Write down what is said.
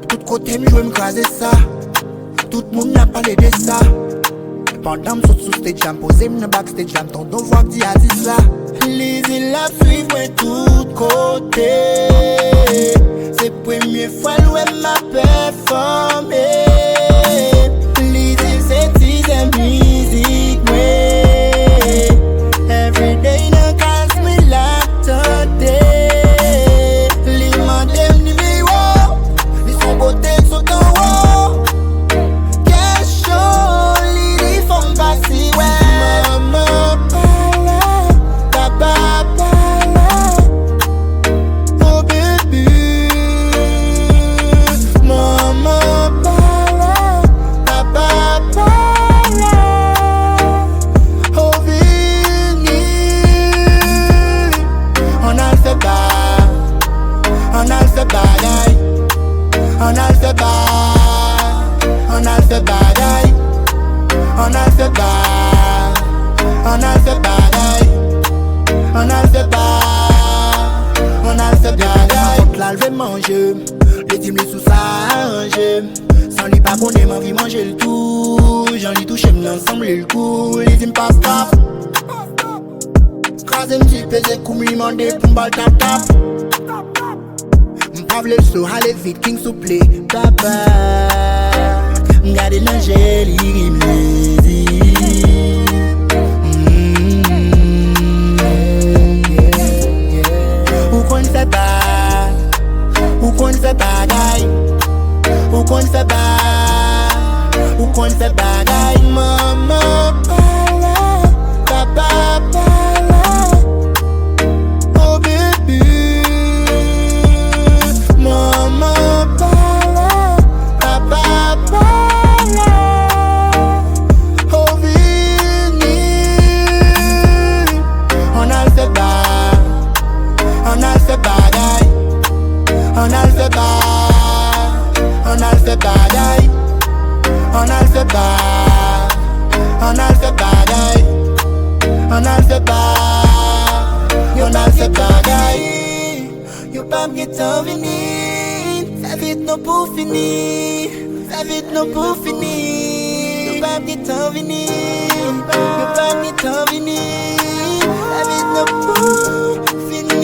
Tout côté m'jouer m'craser ça. Tout moun n'a parlé de ça. Pendant m'saute sous stage jam, posé m'ne backstage jam. Ton don voix qui a dit ça. Les îles la suivent moi tout côté. C'est première fois l'ouest m'a performé. Les îles c'est tease musique ouais. Everyday no calls me laptop day. Les mandem numéro. Les son beauté sont en haut. Quel show, les femmes passées ouais. Maman parle, papa parle. Oh bébé. Maman parle, papa parle. Oh vini. On a le fait bas. On a le fait bagaille. On a le fait bas. On a le fait bagaille. On a le fait bas. On a le fait bagaille. On a le fait bas. On a le fait bagaille. Contre la lever manger. Les teams les sous ça arranger. Sans lui pas bonnet ma vie manger le tout. J'en lis touché l'ensemble le coup. Les teams pas stop. Crasé m'ti pesé comme lui mandé pour m'bal tap tap. M'pavle le saut allez vite king souple. Papa m'gade nan gel il m'lezi. Ou kon fait pas. Ou kon fait bagaille. Ou kon fait pas. Ou kon fait bagaille. Maman parle. Papa parle. Oh bébé. Maman parle. Papa parle. Oh vini. On a le fait bas. On a le fait bagaille. On a le fait bas. On a le fait bagaille. On a le fait bas. On a le fait bagaille. On a le fait bas. On a le fait bagaille. Yo pas m'guetant vini. Ça vite non pour finir. Ça vite non pour finir. Yo pas m'guetant vini. Yo pas m'guetant vini. Ça vite non pour finir.